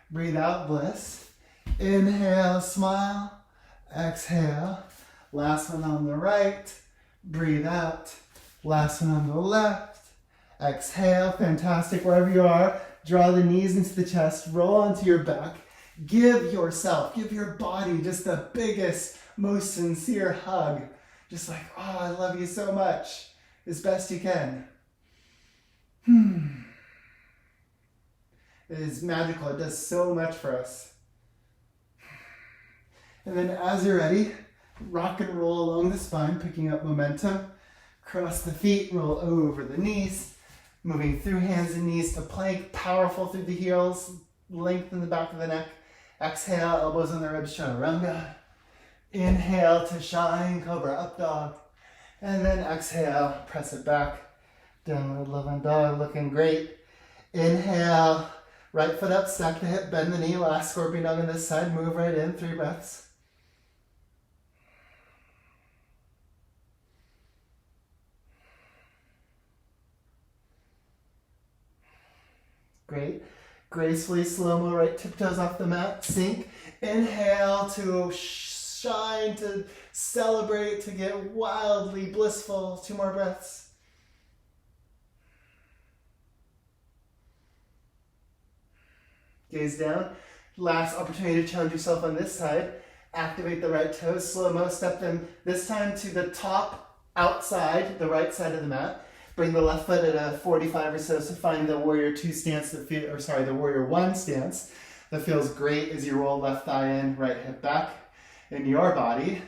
Breathe out bliss. Inhale, smile. Exhale. Last one on the right. Breathe out. Last one on the left. Exhale. Fantastic. Wherever you are, draw the knees into the chest. Roll onto your back. Give yourself, give your body just the biggest, most sincere hug. Just like, oh, I love you so much. As best you can. It is magical. It does so much for us. And then as you're ready, rock and roll along the spine, picking up momentum. Cross the feet, roll over the knees. Moving through hands and knees to plank, powerful through the heels. Lengthen the back of the neck. Exhale, elbows on the ribs, chaturanga. Inhale to shine, cobra, up dog. And then exhale, press it back. Downward loving dog, looking great. Inhale, right foot up, stack the hip, bend the knee. Last scorpion dog on this side, move right in, 3 breaths. Great. Gracefully, slow-mo, right tiptoes off the mat, sink. Inhale to shine, to celebrate, to get wildly blissful. 2 more breaths. Gaze down. Last opportunity to challenge yourself on this side. Activate the right toes, slow-mo, step them this time to the top outside, the right side of the mat. Bring the left foot at a 45 or so, so find the warrior 2 stance, the warrior 1 stance that feels great as you roll left thigh in, right hip back in your body.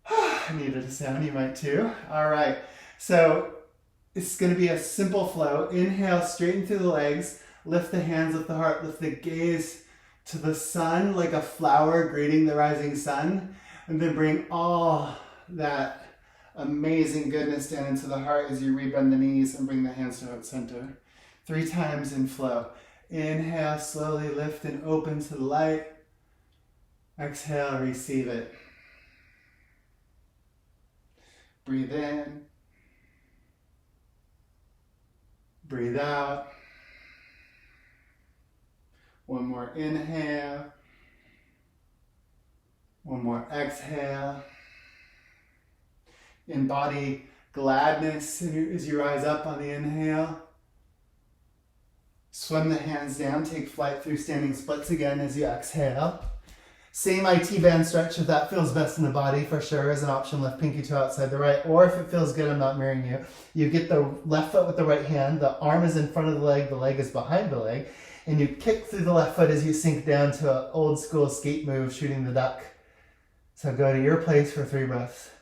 I needed a sound, you might too. All right, so it's gonna be a simple flow. Inhale, straighten through the legs, lift the hands, lift the heart, lift the gaze to the sun like a flower greeting the rising sun, and then bring all that amazing goodness down into the heart as you rebend the knees and bring the hands to heart center. 3 times in flow. Inhale, slowly lift and open to the light. Exhale, receive it. Breathe in. Breathe out. One more inhale. One more exhale. Embody gladness as you rise up on the inhale. Swim the hands down, take flight through standing splits again as you exhale. Same IT band stretch if that feels best in the body, for sure, as an option. Left pinky toe outside the right, or if it feels good, I'm not mirroring you. You get the left foot with the right hand, the arm is in front of the leg is behind the leg, and you kick through the left foot as you sink down to an old school skate move, shooting the duck. So go to your place for 3 breaths.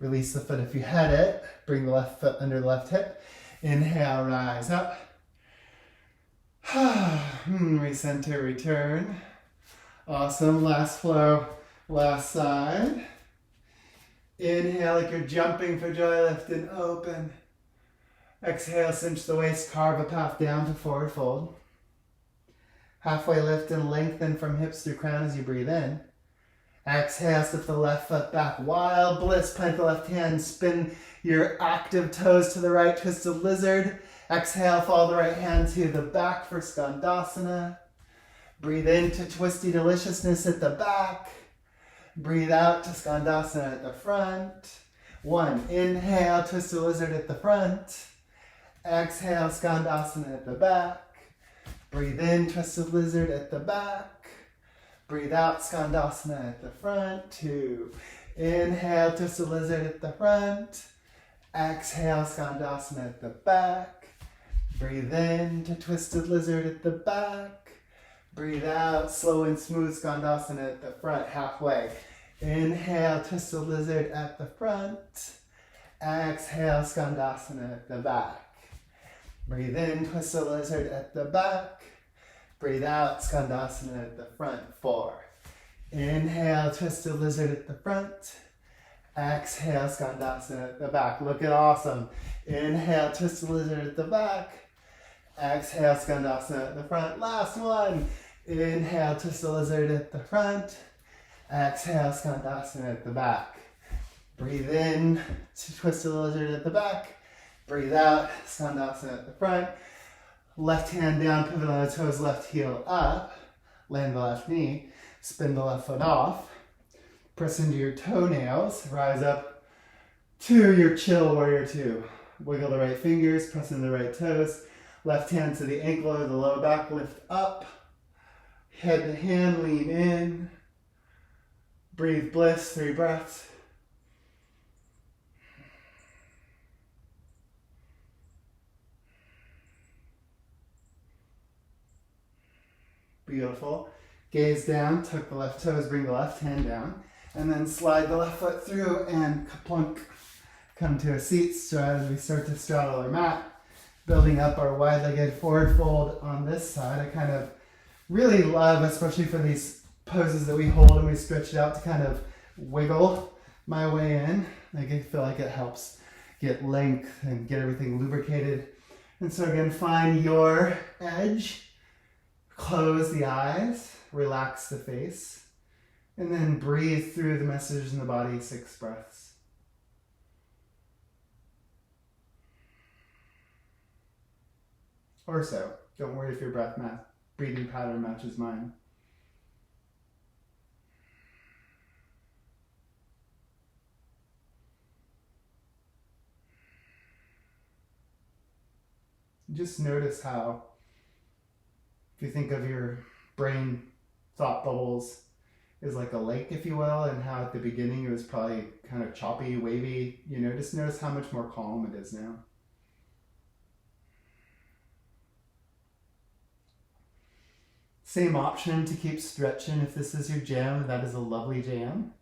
Release the foot if you had it. Bring the left foot under the left hip. Inhale, rise up. Recenter, return. Awesome. Last flow, last side. Inhale like you're jumping for joy, lift and open. Exhale, cinch the waist, carve a path down to forward fold. Halfway lift and lengthen from hips through crown as you breathe in. Exhale, step the left foot back. Wild bliss, plant the left hand, spin your active toes to the right, twisted lizard. Exhale, follow the right hand to the back for Skandasana. Breathe into twisty deliciousness at the back. Breathe out to Skandasana at the front. 1, inhale, twisted lizard at the front. Exhale, Skandasana at the back. Breathe in, twisted lizard at the back. Breathe out, Skandasana at the front. 2. Inhale, twisted lizard at the front. Exhale, Skandasana at the back. Breathe in to twisted lizard at the back. Breathe out, slow and smooth Skandasana at the front, halfway. Inhale, twisted lizard at the front. Exhale, Skandasana at the back. Breathe in, twisted lizard at the back. Breathe out, Skandasana at the front. 4. Inhale, twisted lizard at the front. Exhale, Skandasana at the back. Looking awesome. Inhale, twisted lizard at the back. Exhale, skandasana at the front. Last one. Inhale, twist the lizard at the front. Exhale, skandasana at the back. Breathe in to twist the lizard at the back. Breathe out, skandasana at the front. Left hand down, pivot on the toes, left heel up. Land the left knee. Spin the left foot off. Press into your toenails. Rise up to your chill warrior two. Wiggle the right fingers, press into the right toes. Left hand to the ankle or the low back, lift up. Head to hand, lean in. Breathe bliss, 3 breaths. Beautiful. Gaze down, tuck the left toes, bring the left hand down, and then slide the left foot through and plunk. Come to a seat stride as we start to straddle our mat. Building up our wide-legged forward fold on this side. I kind of really love, especially for these poses that we hold and we stretch it out, to kind of wiggle my way in. I feel like it helps get length and get everything lubricated. And so again, find your edge. Close the eyes, relax the face, and then breathe through the messages in the body, 6 breaths. Or so. Don't worry if your breathing pattern matches mine. Just notice how, if you think of your brain thought bubbles is like a lake, if you will, and how at the beginning it was probably kind of choppy, wavy, just notice how much more calm it is now. Same option to keep stretching if this is your jam. That is a lovely jam.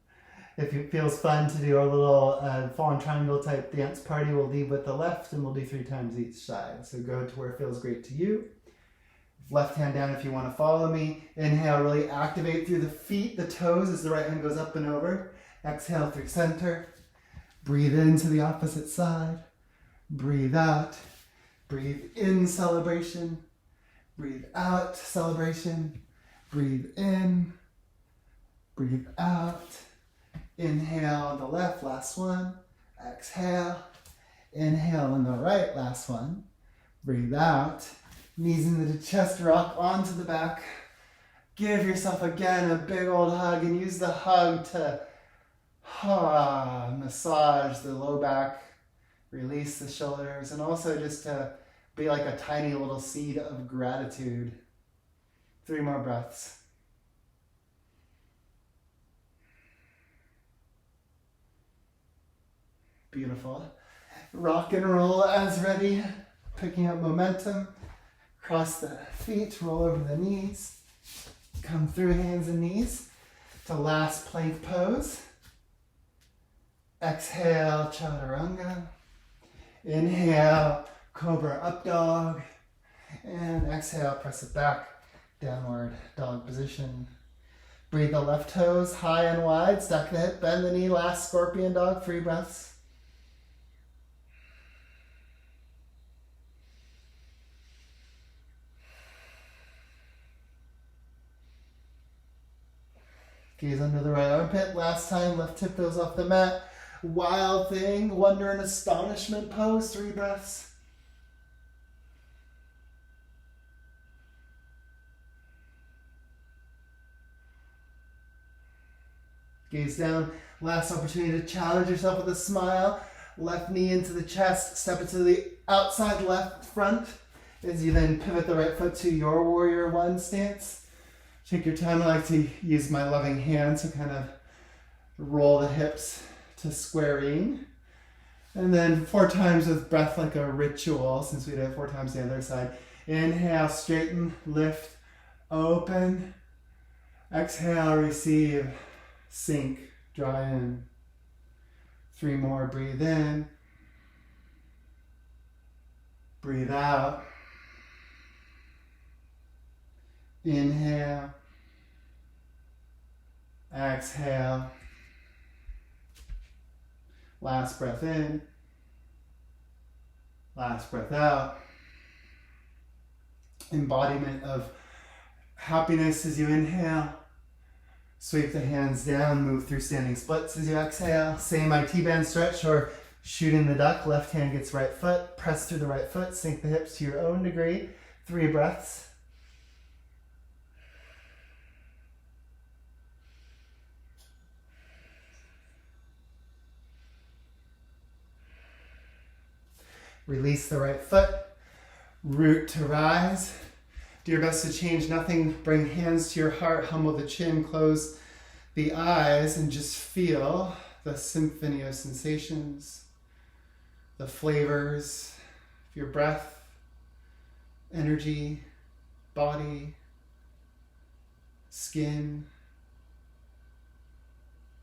If it feels fun to do our little fallen triangle type dance party, we'll lead with the left and we'll do 3 times each side. So go to where it feels great to you. Left hand down if you want to follow me. Inhale, really activate through the feet, the toes as the right hand goes up and over. Exhale through center. Breathe into the opposite side. Breathe out. Breathe in, celebration. Breathe out, celebration. Breathe in. Breathe out. Inhale on the left, last one. Exhale. Inhale on the right, last one. Breathe out. Knees into the chest, rock onto the back. Give yourself again a big old hug and use the hug to massage the low back, release the shoulders, and also just to be like a tiny little seed of gratitude. 3 more breaths. Beautiful. Rock and roll as ready. Picking up momentum. Cross the feet, roll over the knees. Come through hands and knees to last plank pose. Exhale, chaturanga. Inhale, cobra up dog. And exhale, press it back, downward dog position. Breathe the left toes high and wide, stack the hip, bend the knee, last scorpion dog, 3 breaths. Gaze under the right armpit. Last time, left tiptoes off the mat. Wild thing, wonder and astonishment pose, 3 breaths. Gaze down. Last opportunity to challenge yourself with a smile. Left knee into the chest. Step it to the outside left front as you then pivot the right foot to your warrior 1 stance. Take your time. I like to use my loving hand to kind of roll the hips to squaring. And then 4 times with breath like a ritual, since we did it 4 times the other side. Inhale, straighten, lift, open. Exhale, receive, sink, draw in. 3 more, breathe in. Breathe out. Inhale. Exhale. Last breath in. Last breath out. embodiment of happiness as you inhale. Sweep the hands down, move through standing splits as you exhale. Same IT band stretch or shooting the duck. Left hand gets right foot, press through the right foot, sink the hips to your own degree. 3 breaths. Release the right foot, root to rise. Do your best to change nothing. Bring hands to your heart, humble the chin, close the eyes, and just feel the symphony of sensations, the flavors of your breath, energy, body, skin.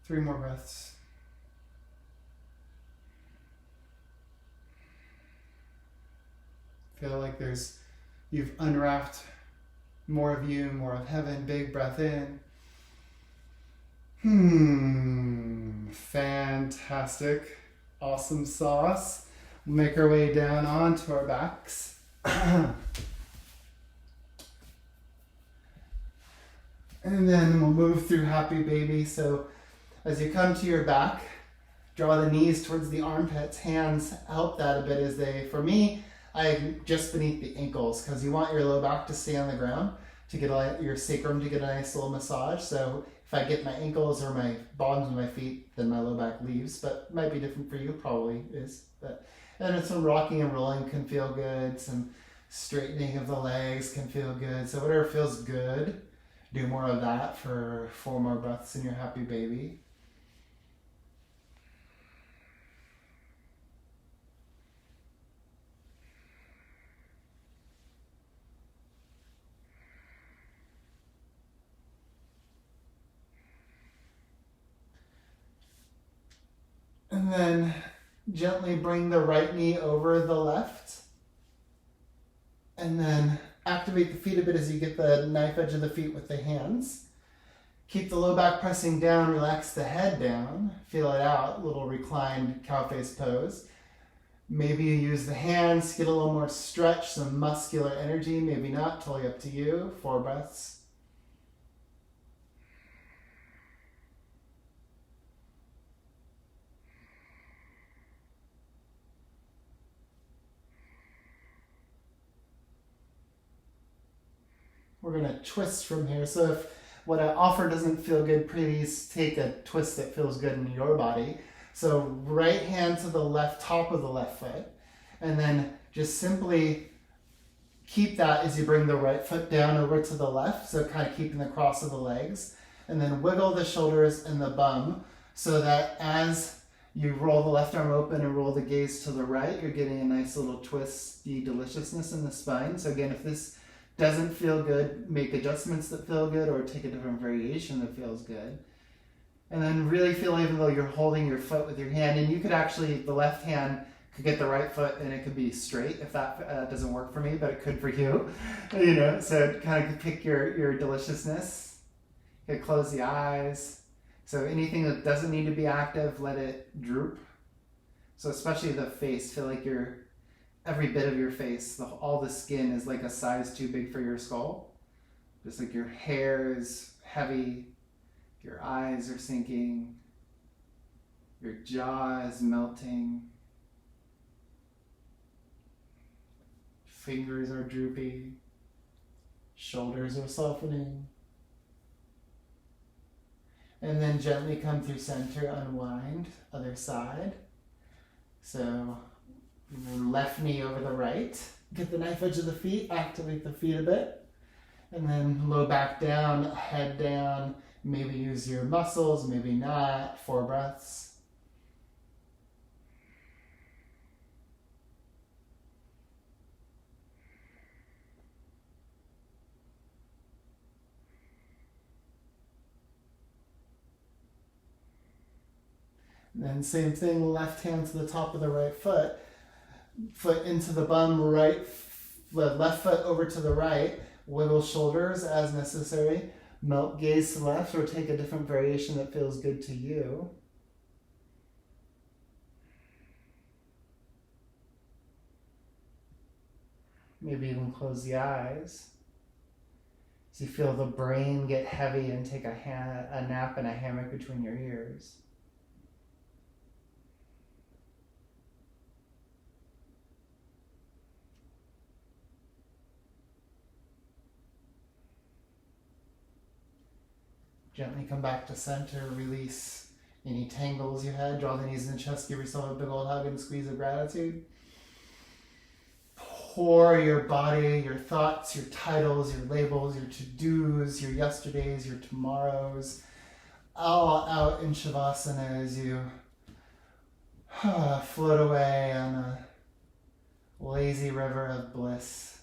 3 more breaths. Feel like you've unwrapped more of you, more of heaven. Big breath in. Fantastic. Awesome sauce. We'll make our way down onto our backs. And then we'll move through happy baby. So as you come to your back, draw the knees towards the armpits. Hands help that a bit as for me, I just beneath the ankles, because you want your low back to stay on the ground to get your sacrum to get a nice little massage. So if I get my ankles or my bottoms of my feet, then my low back leaves, but it might be different for you, probably is. And some rocking and rolling can feel good, some straightening of the legs can feel good. So whatever feels good, do more of that for 4 more breaths in your happy baby. And then gently bring the right knee over the left. And then activate the feet a bit as you get the knife edge of the feet with the hands. Keep the low back pressing down, relax the head down, feel it out, little reclined cow face pose. Maybe you use the hands to get a little more stretch, some muscular energy, maybe not, totally up to you. 4 breaths. We're going to twist from here. So if what I offer doesn't feel good, please take a twist that feels good in your body. So right hand to the left top of the left foot. And then just simply keep that as you bring the right foot down over to the left. So kind of keeping the cross of the legs. And then wiggle the shoulders and the bum so that as you roll the left arm open and roll the gaze to the right, you're getting a nice little twisty deliciousness in the spine. So again, if this doesn't feel good, make adjustments that feel good or take a different variation that feels good. And then really feel even though you're holding your foot with your hand, and you could actually, the left hand could get the right foot and it could be straight if that doesn't work for me, but it could for you. So kind of pick your deliciousness. You could close the eyes. So anything that doesn't need to be active, let it droop. So especially the face, feel like every bit of your face, all the skin is like a size too big for your skull. Just like your hair is heavy, your eyes are sinking, your jaw is melting, fingers are droopy, shoulders are softening. And then gently come through center, unwind, other side. So left knee over the right. Get the knife edge of the feet, activate the feet a bit. And then low back down, head down. Maybe use your muscles, maybe not. 4 breaths. And then same thing, left hand to the top of the right foot. Foot into the bum, left foot over to the right. Wiggle shoulders as necessary. Melt gaze to the left or take a different variation that feels good to you. Maybe even close the eyes. As you feel the brain get heavy and take a nap in a hammock between your ears. Gently come back to center, release any tangles you had, draw the knees in the chest, give yourself a big old hug and squeeze of gratitude. Pour your body, your thoughts, your titles, your labels, your to-dos, your yesterdays, your tomorrows, all out in Shavasana as you float away on a lazy river of bliss.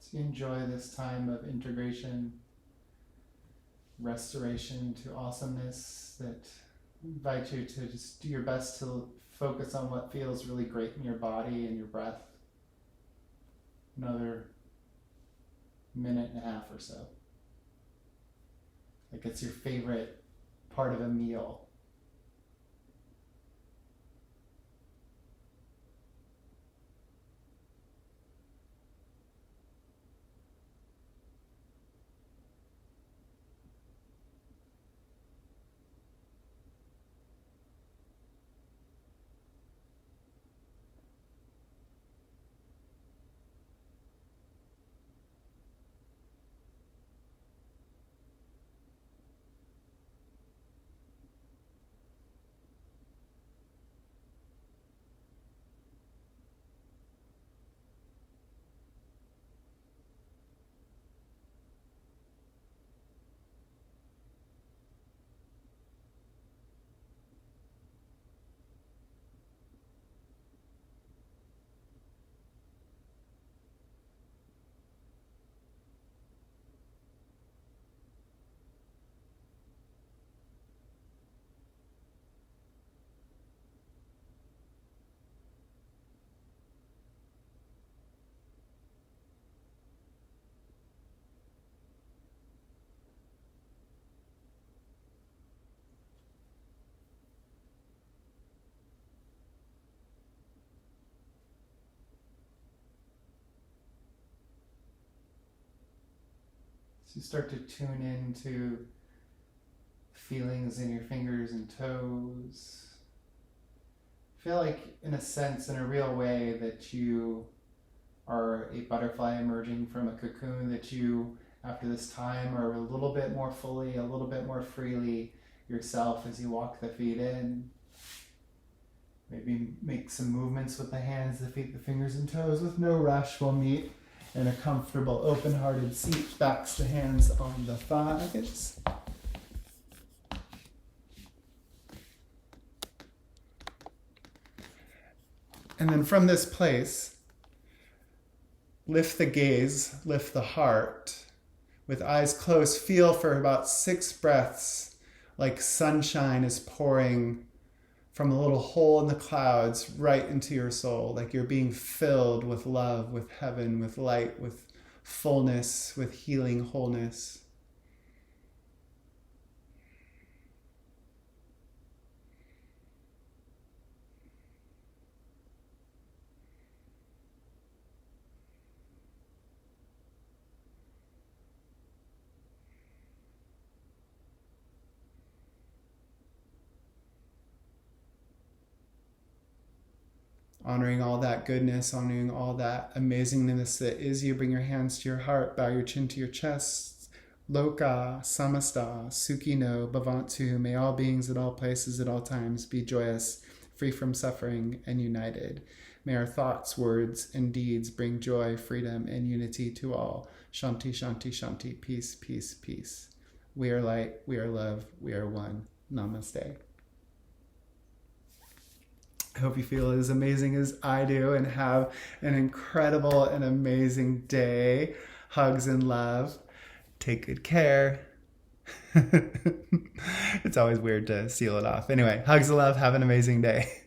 So you enjoy this time of integration, restoration to awesomeness that invite you to just do your best to focus on what feels really great in your body and your breath. Another minute and a half or so. Like it's your favorite part of a meal.
So you start to tune into feelings in your fingers and toes. Feel like, in a sense, in a real way, that you are a butterfly emerging from a cocoon, that you, after this time, are a little bit more fully, a little bit more freely yourself as you walk the feet in. Maybe make some movements with the hands, the feet, the fingers, and toes with no rush. We'll meet in a comfortable, open-hearted seat, backs to hands on the thighs. And then from this place, lift the gaze, lift the heart. With eyes closed, feel for about 6 breaths like sunshine is pouring from a little hole in the clouds right into your soul, like you're being filled with love, with heaven, with light, with fullness, with healing wholeness. Honoring all that goodness, honoring all that amazingness that is you. Bring your hands to your heart, bow your chin to your chest. Loka, samasta, sukhino, bhavantu. May all beings at all places at all times be joyous, free from suffering, and united. May our thoughts, words, and deeds bring joy, freedom, and unity to all. Shanti, shanti, shanti. Peace, peace, peace. We are light, we are love, we are one. Namaste. I hope you feel as amazing as I do and have an incredible and amazing day. Hugs and love. Take good care. It's always weird to seal it off. Anyway, hugs and love. Have an amazing day.